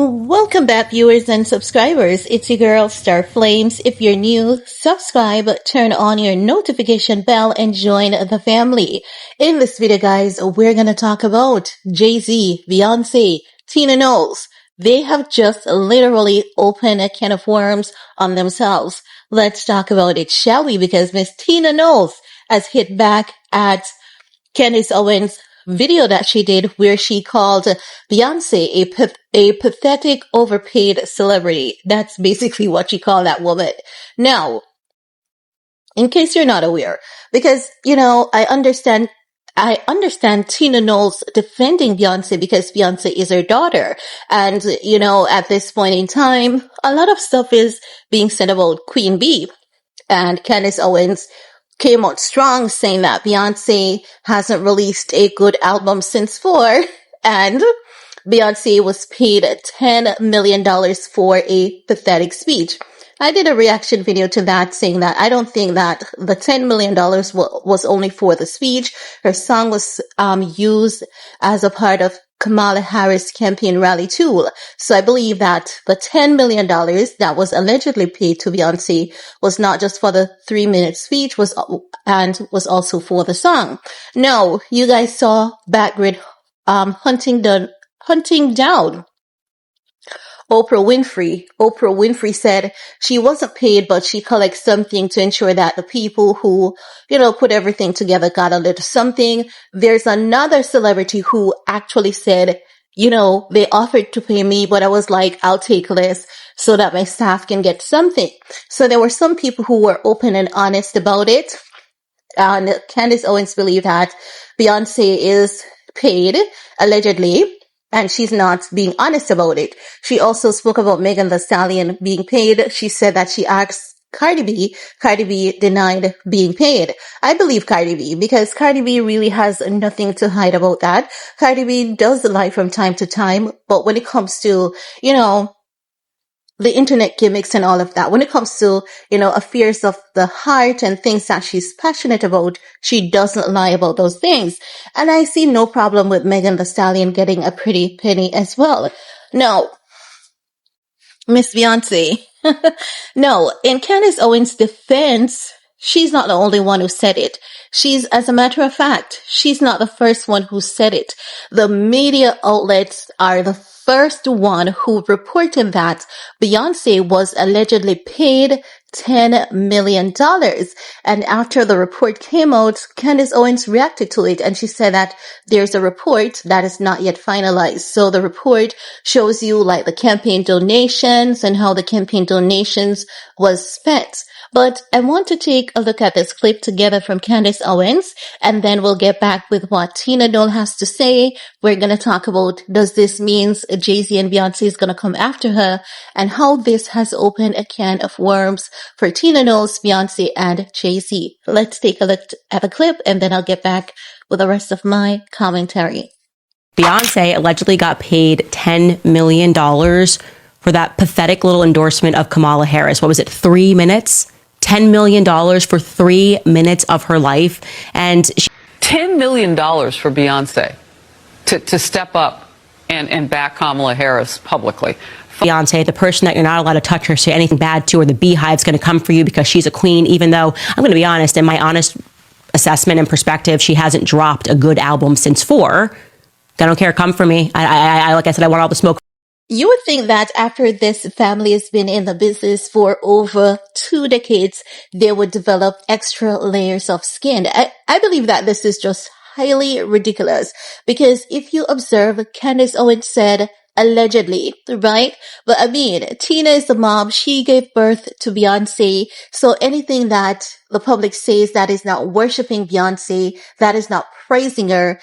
Welcome back, viewers and subscribers. It's your girl, Star Flames. If you're new, subscribe, turn on your notification bell, and join the family. In this video, guys, we're gonna talk about Jay-Z, Beyonce, Tinaknowles. They have just literally opened a can of worms on themselves. Let's talk about it, shall we? Because Miss Tinaknowles has hit back at Candace Owens' video that she did where she called Beyonce a pathetic, overpaid celebrity. That's basically what she called that woman. Now, in case you're not aware, because, I understand Tinaknowles defending Beyonce because Beyonce is her daughter. And, at this point in time, a lot of stuff is being said about Queen Bee. And Candace Owens came out strong saying that Beyonce hasn't released a good album since 4, and Beyonce was paid $10 million for a pathetic speech. I did a reaction video to that saying that I don't think that the $10 million was only for the speech. Her song was used as a part of kamalaharris campaign rally tool. So I believe that the $10 million that was allegedly paid to Beyonce was not just for the 3-minute speech, was also for the song. No, you guys saw Backgrid hunting down Oprah Winfrey. Oprah Winfrey said she wasn't paid, but she collects something to ensure that the people who, put everything together got a little something. There's another celebrity who actually said, they offered to pay me, but I was like, I'll take less so that my staff can get something. So there were some people who were open and honest about it. And Candace Owens believed that Beyonce is paid, allegedly, and she's not being honest about it. She also spoke about Megantheestallion being paid. She said that she asked Cardi B. Cardi B denied being paid. I believe Cardi B because Cardi B really has nothing to hide about that. Cardi B does lie from time to time, but when it comes to, the internet gimmicks and all of that, when it comes to, affairs of the heart and things that she's passionate about, she doesn't lie about those things. And I see no problem with Megantheestallion getting a pretty penny as well. No, Miss Beyonce. No, in Candace Owens' defense, she's not the only one who said it. As a matter of fact, she's not the first one who said it. The media outlets are the first one who reported that Beyonce was allegedly paid $10 million. And after the report came out, Candace Owens reacted to it and she said that there's a report that is not yet finalized. So the report shows you like the campaign donations and how the campaign donations was spent. But I want to take a look at this clip together from Candace Owens, and then we'll get back with what Tinaknowles has to say. We're going to talk about, does this mean Jay-Z and Beyonce is going to come after her, and how this has opened a can of worms for Tinaknowles, Beyonce, and Jay-Z. Let's take a look at the clip, and then I'll get back with the rest of my commentary. Beyonce allegedly got paid $10 million for that pathetic little endorsement of Kamala Harris. What was it, 3 minutes? $10 million for 3 minutes of her life. And $10 million for Beyonce to step up and back Kamala Harris publicly. Beyonce, the person that you're not allowed to touch or say anything bad to, or the beehive's going to come for you because she's a queen, even though I'm going to be honest, in my honest assessment and perspective, she hasn't dropped a good album since 4. I don't care, come for me. I like I said, I want all the smoke. You would think that after this family has been in the business for over 2 decades, they would develop extra layers of skin. I believe that this is just highly ridiculous because if you observe, Candace Owens said, allegedly, right? But I mean, Tina is the mom. She gave birth to Beyonce. So anything that the public says that is not worshiping Beyonce, that is not praising her,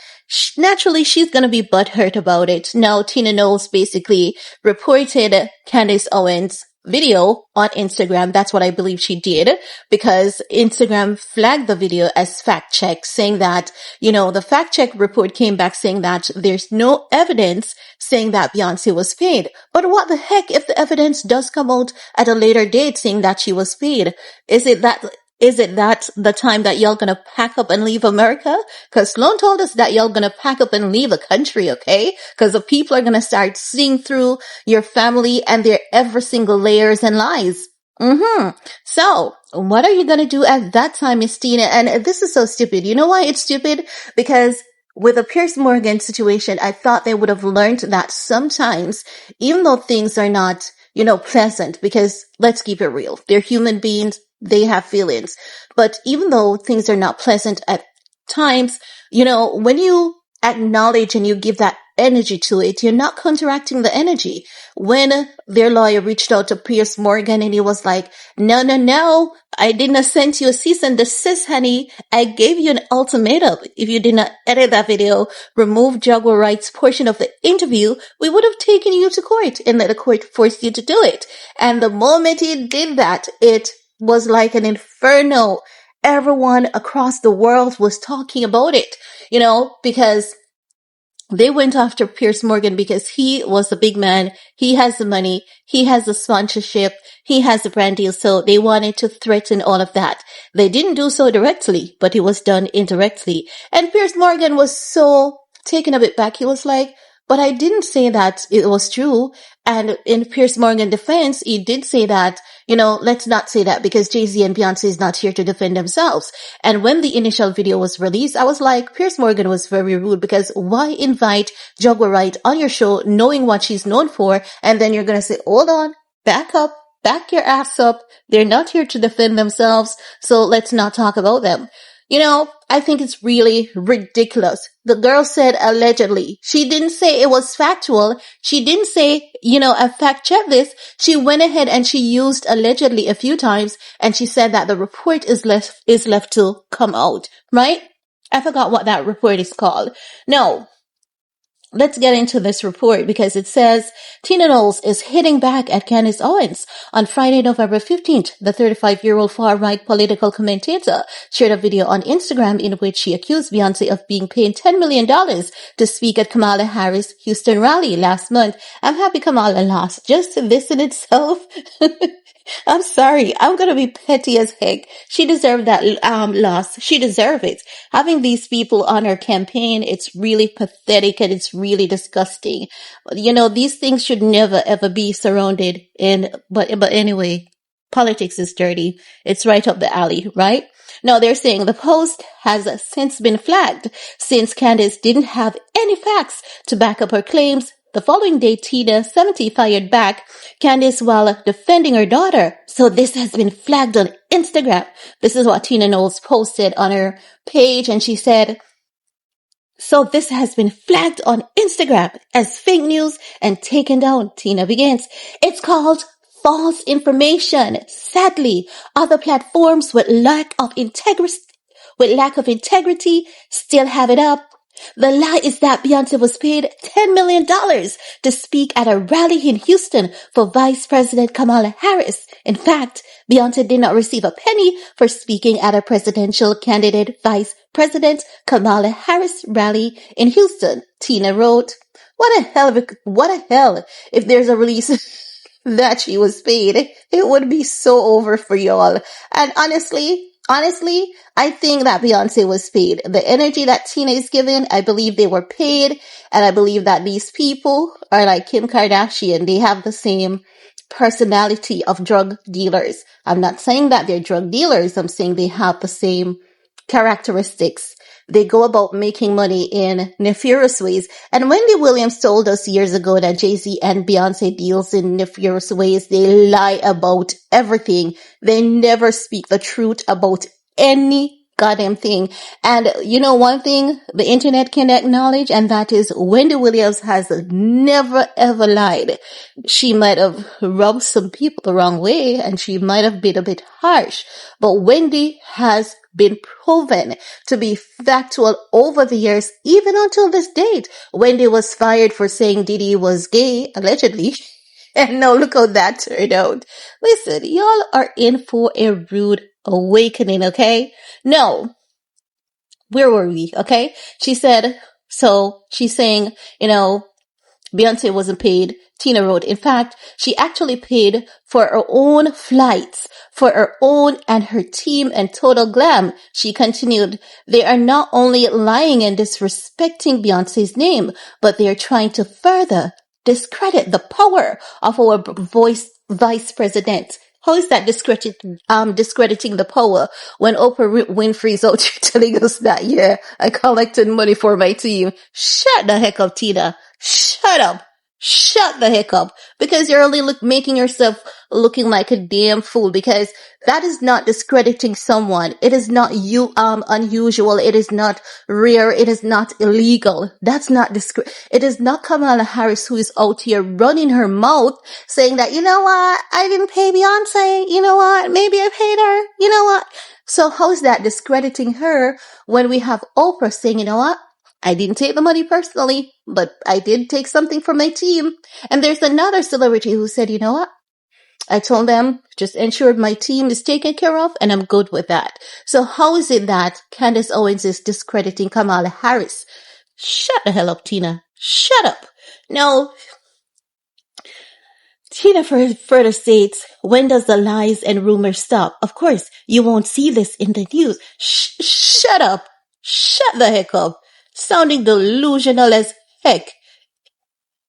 naturally she's going to be butthurt about it. Now, Tinaknowles basically reported Candace Owens' video on Instagram. That's what I believe she did, because Instagram flagged the video as fact check, saying that, the fact check report came back saying that there's no evidence saying that Beyonce was paid. But what the heck if the evidence does come out at a later date saying that she was paid? Is it that Is it that the time that y'all gonna pack up and leave America? Cause Sloan told us that y'all gonna pack up and leave the country, okay? Cause the people are gonna start seeing through your family and their every single layers and lies. So, what are you gonna do at that time, Miss Tina? And this is so stupid. You know why it's stupid? Because with the Pierce Morgan situation, I thought they would have learned that sometimes, even though things are not, pleasant, because let's keep it real. They're human beings. They have feelings. But even though things are not pleasant at times, when you acknowledge and you give that energy to it, you're not counteracting the energy. When their lawyer reached out to Pierce Morgan and he was like, no, I didn't send you a cease and desist, honey. I gave you an ultimatum. If you did not edit that video, remove Jaguar rights portion of the interview, we would have taken you to court and let the court force you to do it. And the moment he did that, it was like an inferno. Everyone across the world was talking about it, because they went after Pierce Morgan because he was a big man. He has the money. He has the sponsorship. He has the brand deal. So they wanted to threaten all of that. They didn't do so directly, but it was done indirectly. And Pierce Morgan was so taken a bit back. He was like, but I didn't say that it was true. And in Pierce Morgan's defense, he did say that, let's not say that because Jay-Z and Beyonce is not here to defend themselves. And when the initial video was released, I was like, Pierce Morgan was very rude because why invite Jaguar Wright on your show knowing what she's known for? And then you're going to say, hold on, back up, back your ass up. They're not here to defend themselves. So let's not talk about them. I think it's really ridiculous. The girl said allegedly. She didn't say it was factual. She didn't say, I fact checked this. She went ahead and she used allegedly a few times and she said that the report is left to come out, right? I forgot what that report is called. No. Let's get into this report because it says Tinaknowles is hitting back at Candace Owens. On Friday, November 15th, the 35-year-old far-right political commentator shared a video on Instagram in which she accused Beyonce of being paid $10 million to speak at Kamalaharris' Houston rally last month. I'm happy Kamala lost. Just this in itself. I'm sorry. I'm going to be petty as heck. She deserved that loss. She deserved it. Having these people on her campaign, it's really pathetic and it's really disgusting. These things should never ever be surrounded in, but anyway, politics is dirty. It's right up the alley, right? Now they're saying the post has since been flagged since Candace didn't have any facts to back up her claims. The following day, Tina, 70, fired back Candace while defending her daughter. So this has been flagged on Instagram. This is what Tinaknowles posted on her page. And she said, so this has been flagged on Instagram as fake news and taken down. Tina begins. It's called false information. Sadly, other platforms with lack of integrity still have it up. The lie is that Beyonce was paid $10 million to speak at a rally in Houston for Vice President Kamala Harris. In fact, Beyonce did not receive a penny for speaking at a presidential candidate Vice President Kamala Harris rally in Houston. Tina wrote, what a hell if there's a release that she was paid. It would be so over for y'all. And honestly, I think that Beyonce was paid. The energy that Tina is giving, I believe they were paid. And I believe that these people are like Kim Kardashian. They have the same personality of drug dealers. I'm not saying that they're drug dealers. I'm saying they have the same characteristics. They go about making money in nefarious ways. And Wendy Williams told us years ago that Jay-Z and Beyonce deals in nefarious ways. They lie about everything. They never speak the truth about any goddamn thing. And one thing the internet can acknowledge, and that is Wendy Williams has never ever lied. She might have rubbed some people the wrong way and she might have been a bit harsh, but Wendy has been proven to be factual over the years, even until this date. Wendy was fired for saying Diddy was gay, allegedly. And now look how that turned out. Listen, y'all are in for a rude awakening, okay? No. Where were we, okay? She said, so she's saying, Beyonce wasn't paid. Tina wrote, in fact, she actually paid for her own flights, for her own and her team and total glam. She continued, they are not only lying and disrespecting Beyonce's name, but they are trying to further discredit the power of our vice president. How is that discrediting the power when Oprah Winfrey's out here telling us that, yeah, I collected money for my team? Shut the heck up, Tina. Shut up. Shut the heck up. Because you're only making yourself looking like a damn fool, because that is not discrediting someone. It is not unusual. It is not rare. It is not illegal. That's not it is not Kamala Harris who is out here running her mouth saying that, you know what, I didn't pay Beyonce. You know what, maybe I paid her. You know what? So how is that discrediting her when we have Oprah saying, you know what, I didn't take the money personally, but I did take something from my team. And there's another celebrity who said, you know what, I told them, just ensure my team is taken care of, and I'm good with that. So how is it that Candace Owens is discrediting Kamala Harris? Shut the hell up, Tina. Shut up. No. Tina further states, when does the lies and rumors stop? Of course, you won't see this in the news. Shut up. Shut the heck up. Sounding delusional as heck.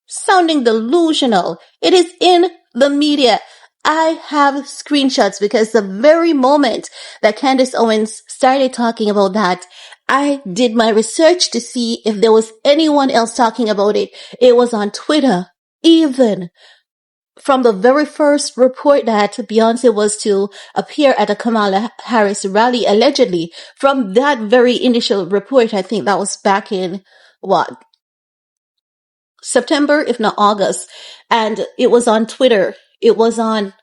Sounding delusional. It is in the media. I have screenshots because the very moment that Candace Owens started talking about that, I did my research to see if there was anyone else talking about it. It was on Twitter. Even from the very first report that Beyonce was to appear at a Kamala Harris rally, allegedly, from that very initial report, I think that was back in, September, if not August. And it was on Twitter. It was on,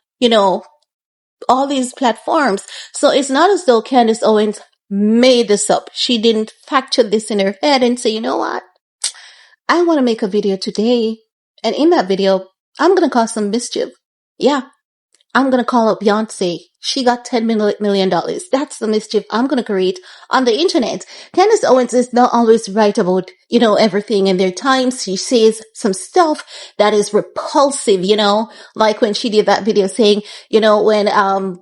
all these platforms. So it's not as though Candace Owens made this up. She didn't factor this in her head and say, you know what? I want to make a video today. And in that video, I'm going to cause some mischief. Yeah. I'm going to call out Beyonce. She got $10 million. That's the mischief I'm going to create on the internet. Candace Owens is not always right about, everything. And there are times she says some stuff that is repulsive, like when she did that video saying, when,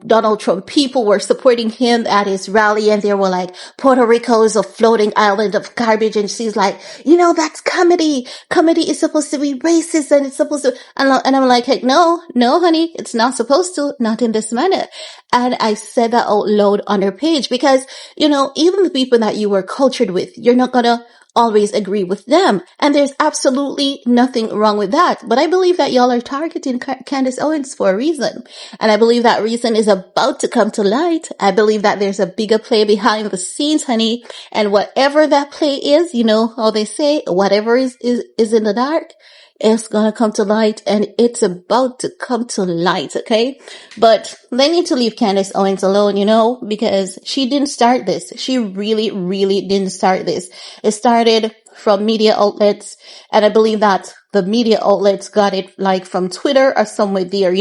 Donald Trump people were supporting him at his rally and they were like, Puerto Rico is a floating island of garbage. And she's like, that's comedy. Comedy is supposed to be racist and it's supposed to, and I'm like, hey, no, honey, it's not supposed to, not in this manner. And I said that out loud on her page because, even the people that you were cultured with, you're not gonna always agree with them. And there's absolutely nothing wrong with that. But I believe that y'all are targeting Candace Owens for a reason. And I believe that reason is about to come to light. I believe that there's a bigger play behind the scenes, honey. And whatever that play is, how they say, whatever is in the dark, it's gonna come to light, and it's about to come to light, okay? But they need to leave Candace Owens alone, because she didn't start this. She really, really didn't start this. It started from media outlets, and I believe that the media outlets got it from Twitter or somewhere there,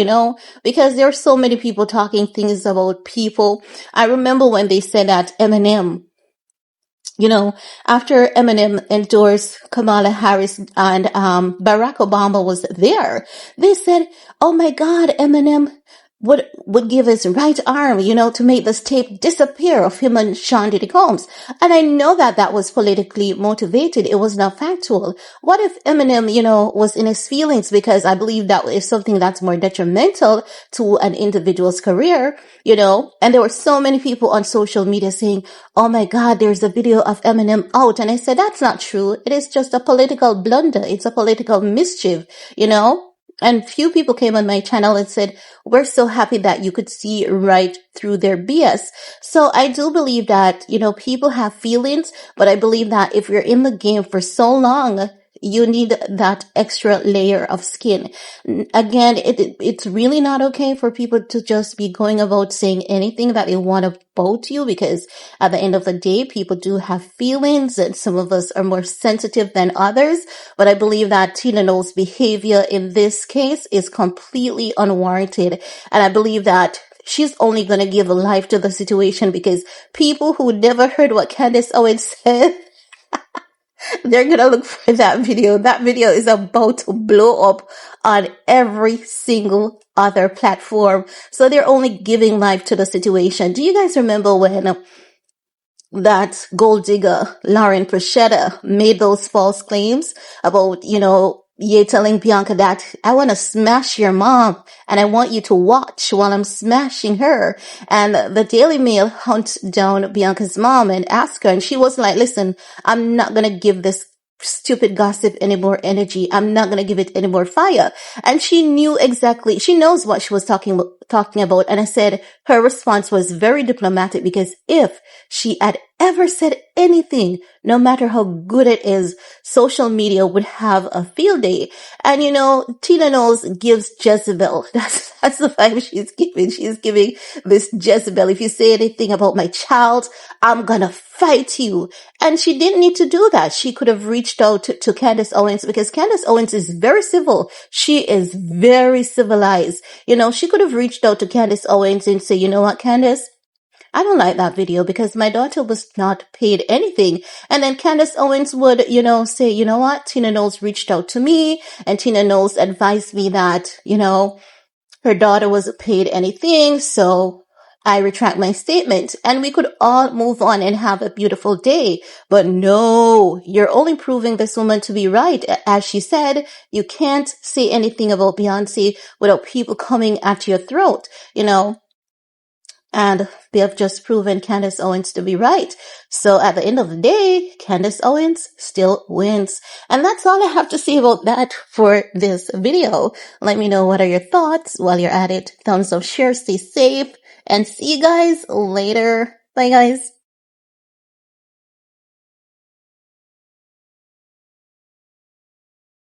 because there are so many people talking things about people. I remember when they said that Eminem, after Eminem endorsed Kamala Harris and Barack Obama was there, they said, oh my God, Eminem would give his right arm, to make this tape disappear of him and Sean Diddy Combs. And I know that was politically motivated. It was not factual. What if Eminem, was in his feelings? Because I believe that is something that's more detrimental to an individual's career, and there were so many people on social media saying, oh my God, there's a video of Eminem out. And I said, that's not true. It is just a political blunder. It's a political mischief, And few people came on my channel and said, we're so happy that you could see right through their BS. So I do believe that, people have feelings, but I believe that if you're in the game for so long, you need that extra layer of skin. Again, it's really not okay for people to just be going about saying anything that they want about you, because at the end of the day, people do have feelings, and some of us are more sensitive than others. But I believe that Tinaknowles' behavior in this case is completely unwarranted. And I believe that she's only going to give life to the situation, because people who never heard what Candace Owens said They're gonna look for that video. That video is about to blow up on every single other platform. So they're only giving life to the situation. Do you guys remember when that gold digger Lauren Procetta made those false claims about, Ye telling Bianca that I want to smash your mom and I want you to watch while I'm smashing her. And the Daily Mail hunt down Bianca's mom and asked her, and she was like, listen, I'm not going to give this stupid gossip any more energy. I'm not going to give it any more fire. And she knows what she was talking about. And I said her response was very diplomatic, because if she had ever said anything, no matter how good it is, social media would have a field day. And Tinaknowles gives Jezebel. That's the vibe she's giving. She's giving this Jezebel. If you say anything about my child, I'm gonna fight you. And she didn't need to do that. She could have reached out to Candace Owens, because Candace Owens is very civil. She is very civilized. She could have reached out to Candace Owens and say, you know what, Candace? I don't like that video because my daughter was not paid anything. And then Candace Owens would, say, you know what? Tinaknowles reached out to me and Tinaknowles advised me that, her daughter wasn't paid anything. So I retract my statement, and we could all move on and have a beautiful day. But no, you're only proving this woman to be right. As she said, you can't say anything about Beyonce without people coming at your throat, and they have just proven Candace Owens to be right. So at the end of the day, Candace Owens still wins. And that's all I have to say about that for this video. Let me know what are your thoughts while you're at it. Thumbs up, share, stay safe, and see you guys later. Bye guys.